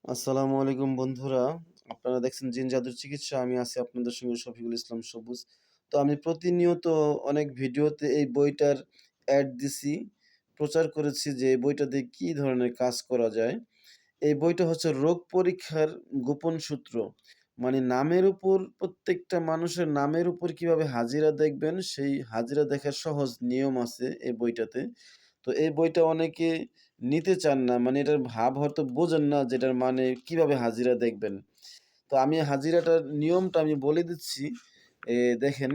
আসসালামু আলাইকুম বন্ধুরা। আপনারা দেখছেন জিন জাদুর চিকিৎসা। আমি আছি আপনাদের সঙ্গে শফিকুল ইসলাম সবুজ। তো আমি প্রতিনিয়ত অনেক ভিডিওতে এই বইটার অ্যাড দিছি, প্রচার করেছি যে এই বইটা দিয়ে কী ধরনের কাজ করা যায়। এই বইটা হচ্ছে রোগ পরীক্ষার গোপন সূত্র। মানে নামের উপর প্রত্যেকটা মানুষের নামের উপর কিভাবে হাজিরা দেখবেন সেই হাজিরা দেখার সহজ নিয়ম আছে এই বইটাতে। তো এই বইটা অনেকে নিতে চান না। মানে এটার ভাব হয়তো বোঝেন না যে এটার মানে কিভাবে হাজিরা দেখবেন। তো আমি হাজিরাটার নিয়মটা আমি বলে দিচ্ছি। দেখেন,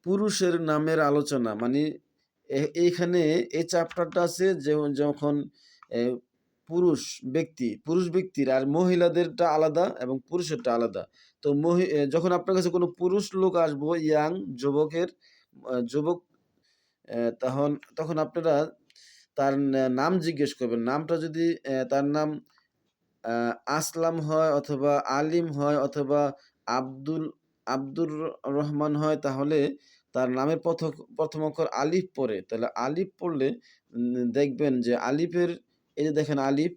পুরুষের নামের আলোচনা মানে এইখানে এই চ্যাপ্টারটা আছে যখন এ পুরুষ ব্যক্তির আর মহিলাদেরটা আলাদা এবং পুরুষেরটা আলাদা। তো যখন আপনার কাছে কোনো পুরুষ লোক আসবো ইয়াং যুবক, তখন তখন আপনারা তার নাম জিজ্ঞেস করবেন। নামটা যদি তার নাম আ আসলাম হয় অথবা আলিম হয় অথবা আব্দুল আব্দুর রহমান হয়, তাহলে তার নামের ১ম অক্ষর আলিফ পড়ে। তাহলে আলিফ পড়লে দেখবেন যে আলিফের, এই যে দেখেন আলিফ,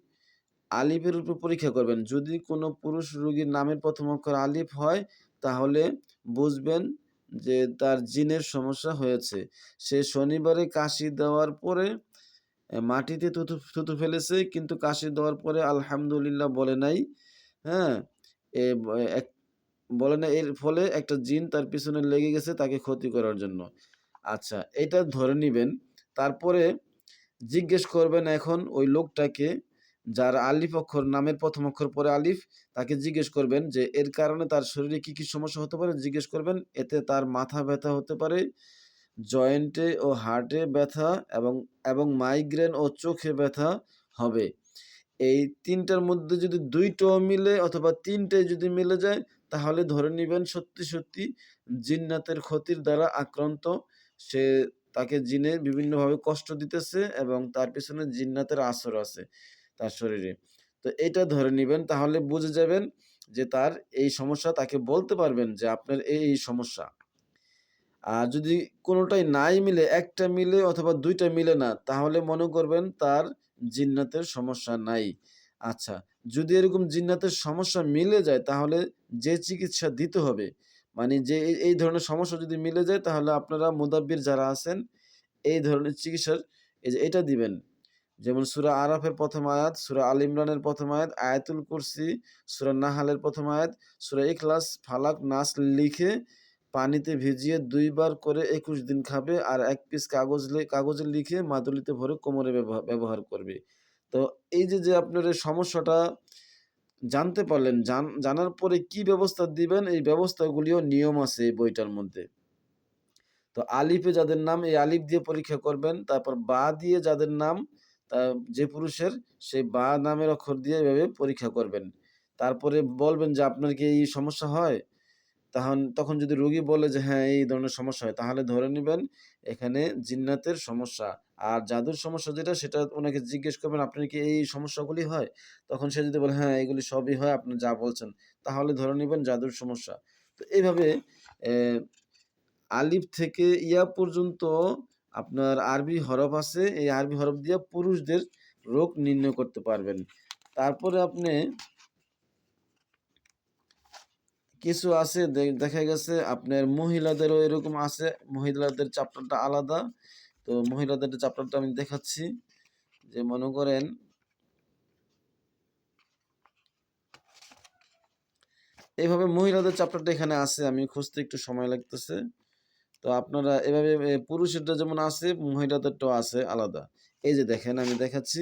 আলিফের উপর পরীক্ষা করবেন। যদি কোনো পুরুষ রোগীর নামের ১ম অক্ষর আলিফ হয়, তাহলে বুঝবেন যে তার জিনের সমস্যা হয়েছে। সে শনিবারে কাশি দেওয়ার পরে মাটিতে থুতু ফেলেছে, কিন্তু কাশি দেওয়ার পরে আলহামদুলিল্লাহ বলে নাই। হ্যাঁ? এ ব এক বলে না, এর ফলে একটা জিন তার পিছনে লেগে গেছে তাকে ক্ষতি করার জন্য। আচ্ছা, এটা ধরে নিবেন। তারপরে জিজ্ঞেস করবেন এখন ওই লোকটাকে, যার আলিফ অক্ষর, নামের ১ম অক্ষর পরে আলিফ, তাকে জিজ্ঞেস করবেন যে এর কারণে তার শরীরে কি সমস্যা হতে পারে জিজ্ঞেস করবেন। এতে তার মাথা ব্যথা হতে পারে, জয়েন্টে ও হার্টে ব্যথা এবং মাইগ্রেন ও চোখে ব্যথা হবে। এই ৩ টার মধ্যে যদি ২ টাও মিলে অথবা ৩ টাই যদি মিলে যায়, তাহলে ধরে নিবেন সত্যি জিন্নাতের ক্ষতির দ্বারা আক্রান্ত। সে, তাকে জিনে বিভিন্নভাবে কষ্ট দিতেছে এবং তার পেছনে জিন্নাতের আসর আছে তার শরীরে। তো এটা ধরে নিবেন, তাহলে বুঝে যাবেন যে তার এই সমস্যা, তাকে বলতে পারবেন যে আপনার এই সমস্যা। আর যদি কোনোটাই নাই মিলে, একটা মিলে অথবা ২ টা মিলে না, তাহলে মনে করবেন তার জিন্নাতের সমস্যা নাই। আচ্ছা, যদি এরকম জিন্নাতের সমস্যা মিলে যায়, তাহলে যে চিকিৎসা দিতে হবে, মানে যে এই ধরনের সমস্যা যদি মিলে যায়, তাহলে আপনারা মুদাব্বির যারা আছেন, এই ধরনের চিকিৎসার এই যে এটা দিবেন। যেমন সূরা আরাফের ১ম আয়াত, সূরা আল ইমরানের ১ম আয়াত, আয়াতুল কুরসি, সূরা নাহালের ১ম আয়াত, সূরা ইখলাস, ফালাক, নাস লিখে পানিতে ভিজিয়ে ২ বার করে ২১ দিন খাবে আর ১ পিস কাগজে লিখে মাদুলিতে ভরে কোমরে ব্যবহার করবে। তো এই যে আপনার এই সমস্যাটা জানতে পারলেন, জানার পরে কি ব্যবস্থা দিবেন, এই ব্যবস্থাগুলিও নিয়ম আছে এই বইটার মধ্যে। তো আলিফে যাদের নাম, এই আলিফ দিয়ে পরীক্ষা করবেন। তারপর বা দিয়ে যাদের নাম, তা যে পুরুষের, সেই বা নামের অক্ষর দিয়ে এভাবে পরীক্ষা করবেন। তারপরে বলবেন যে আপনার কি এই সমস্যা হয়? তখন যদি রোগী বলে যে হ্যাঁ, এই ধরনের সমস্যা হয়, তাহলে ধরে নিবেন এখানে জিন্নাতের সমস্যা। আর জাদুর সমস্যা যেটা, সেটা উনাকে জিজ্ঞেস করবেন আপনার কি এই সমস্যাগুলি হয়? তখন সে যদি বলে হ্যাঁ, এগুলি সবই হয় আপনি যা বলছেন, তাহলে ধরে নিবেন জাদুর সমস্যা। তো এইভাবে অ্যা আলিফ থেকে ইয়া পর্যন্ত আপনার আরবি হরফ আছে। এই আরবি হরফ দিয়ে পুরুষদের রোগ নির্ণয় করতে পারবেন। তারপরে আপনি কিছু আছে, দেখা গেছে আপনার মহিলাদেরও এরকম আছে। মহিলাদের চ্যাপ্টারটা আলাদা। তো মহিলাদের চ্যাপ্টারটা আমি দেখাচ্ছি। যে মনে করেন, এইভাবে মহিলাদের চ্যাপ্টারটা এখানে আছে। আমি খুঁজতে একটু সময় লাগতেছে। তো আপনারা এভাবে পুরুষেরটা যেমন আছে, মহিলাদেরটাও আছে আলাদা। এই যে দেখেন, আমি দেখাচ্ছি।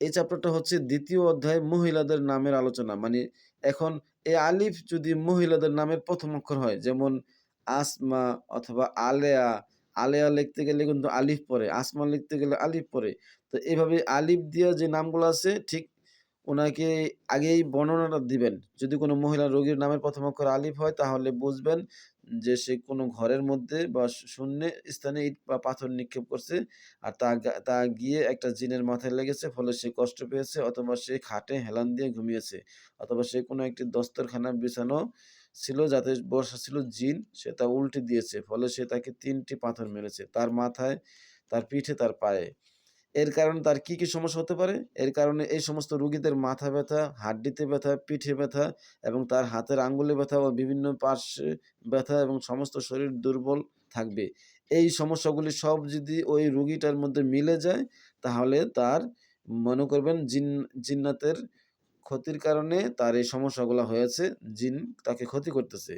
এই চ্যাপ্টারটা হচ্ছে ২য় অধ্যায়, মহিলাদের নামের আলোচনা। মানে এখন এই আলিফ যদি মহিলাদের নামের ১ম অক্ষর হয়, যেমন আসমা অথবা আলেয়া। আলেয়া লিখতে গেলে কিন্তু আলিফ পড়ে, আসমা লিখতে গেলে আলিফ পড়ে। তো এভাবে আলিফ দিয়া যে নামগুলো আছে, ঠিক উনাকে আগেই বর্ণনাটা দিবেন। যদি কোনো মহিলা রোগীর নামের ১ম অক্ষর আলিফ হয়, তাহলে বুঝবেন যে সে কোনো ঘরের মধ্যে বা শূন্য স্থানে ইট বা পাথর নিক্ষেপ করছে। আর তা গিয়ে একটা জিনের মাথায় লেগেছে, ফলে সে কষ্ট পেয়েছে, অথবা সে খাটে হেলান দিয়ে ঘুমিয়েছে, অথবা সে কোনো একটি দস্তরখানা বিছানো ছিল যাতে বসা ছিল জিন, সে তা উল্টে দিয়েছে, ফলে সে তাকে ৩ টি পাথর মেরেছে। তার মাথায়, তার পিঠে, তার পায়ে। এর কারণে তার কি সমস্যা হতে পারে? এর কারণে এই সমস্ত রোগীদের মাথা ব্যথা, হাড্ডিতে ব্যথা, পিঠে ব্যথা এবং তার হাতের আঙ্গুলে ব্যথা ও বিভিন্ন পার্শ্বে ব্যথা এবং সমস্ত শরীর দুর্বল থাকবে। এই সমস্যাগুলি সব যদি ওই রোগীটার মধ্যে মিলে যায়, তাহলে তার মনে করবেন জিন্নাতের ক্ষতির কারণে তার এই সমস্যাগুলা হয়েছে। জিন তাকে ক্ষতি করতেছে।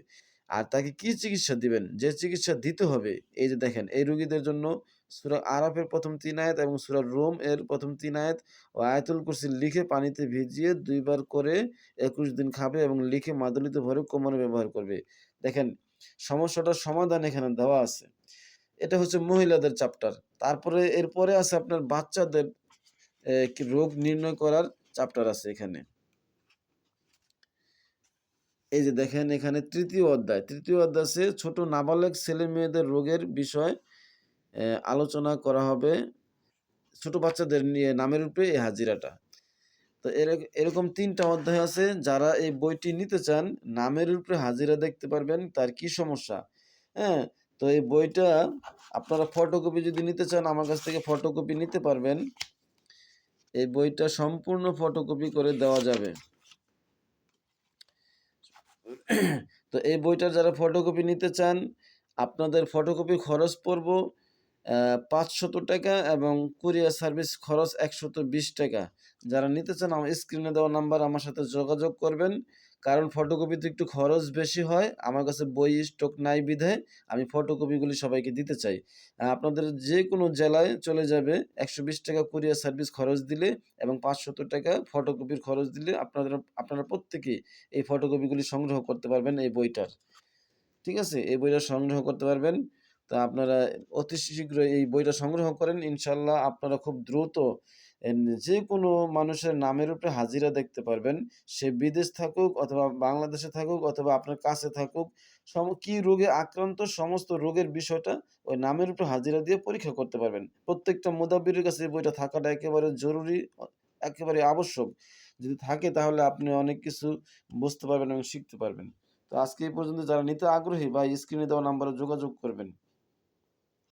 আর তাকে কি চিকিৎসা দিবেন? যে চিকিৎসা দিতে হবে, এই যে দেখেন এই রোগীদের জন্য সূরা আরাফের ১ম ৩ আয়াত এবং সূরা রুম এর ১ম ৩ আয়াত ও আয়াতুল কুরসি লিখে পানিতে ভিজিয়ে ২ বার করে ২১ দিন খাবে এবং লিখে মাদুলিতে ভরে কোমরে ব্যবহার করবে। দেখেন সমস্যাটার সমাধান এখানে দেওয়া আছে। এটা হচ্ছে মহিলাদের চ্যাপ্টার। তারপরে এরপরে আছে আপনার বাচ্চাদের কি রোগ নির্ণয় করার চ্যাপ্টার আছে এখানে। এই যে দেখেন এখানে ৩য় অধ্যায়। ৩য় অধ্যায় আছে ছোট নাবালক ছেলে-মেয়েদের রোগের বিষয় আলোচনা করা হবে। ছোট বাচ্চাদের নিয়ে নামের উপরে এই হাজিরাটা। তো এরকম ৩ টা অধ্যায় আছে। যারা এই বইটি নিতে চান, নামের উপরে হাজিরা দেখতে পারবেন তার কি সমস্যা, হ্যাঁ? তো এই বইটা আপনারা ফটোকপি যদি নিতে চান আমার কাছ থেকে ফটোকপি নিতে পারবেন। এই বইটা সম্পূর্ণ ফটোকপি করে দেওয়া যাবে। তো এই বইটার যারা ফটোকপি নিতে চান, আপনাদের ফটোকপির খরচ পড়বো ৳৫০০ এবং কুরিয়ার সার্ভিস খরচ ৳১২০। যারা নিতে চান আমার স্ক্রিনে দেওয়া নাম্বার আমার সাথে যোগাযোগ করবেন। কারণ ফটোকপিতে একটু খরচ বেশি হয়। আমার কাছে বই স্টক নাই বিধায় আমি ফটোকপিগুলি সবাইকে দিতে চাই। আপনাদের যেকোনো জেলায় চলে যাবে ৳১২০ কুরিয়ার সার্ভিস খরচ দিলে এবং ৳৫০০ ফটোকপির খরচ দিলে আপনারা প্রত্যেকেই এই ফটোকপিগুলি সংগ্রহ করতে পারবেন এই বইটার। ঠিক আছে? এই বইটা সংগ্রহ করতে পারবেন। তো আপনারা অতি শীঘ্রই এই বইটা সংগ্রহ করেন। ইনশাআল্লাহ আপনারা খুব দ্রুত যেকোনো মানুষের নামের উপরে হাজিরা দেখতে পারবেন। সে বিদেশ থাকুক অথবা বাংলাদেশে থাকুক অথবা আপনার কাছে থাকুক, কি রোগে আক্রান্ত সমস্ত রোগের বিষয়টা ওই নামের উপরে হাজিরা দিয়ে পরীক্ষা করতে পারবেন। প্রত্যেকটা মুদাব্বিরের কাছে এই বইটা থাকাটা একেবারে জরুরি, একেবারে আবশ্যক। যদি থাকে তাহলে আপনি অনেক কিছু বুঝতে পারবেন এবং শিখতে পারবেন। তো আজকে এই পর্যন্ত যারা নিতে আগ্রহী বা স্ক্রিনে দেওয়া নাম্বারে যোগাযোগ করবেন।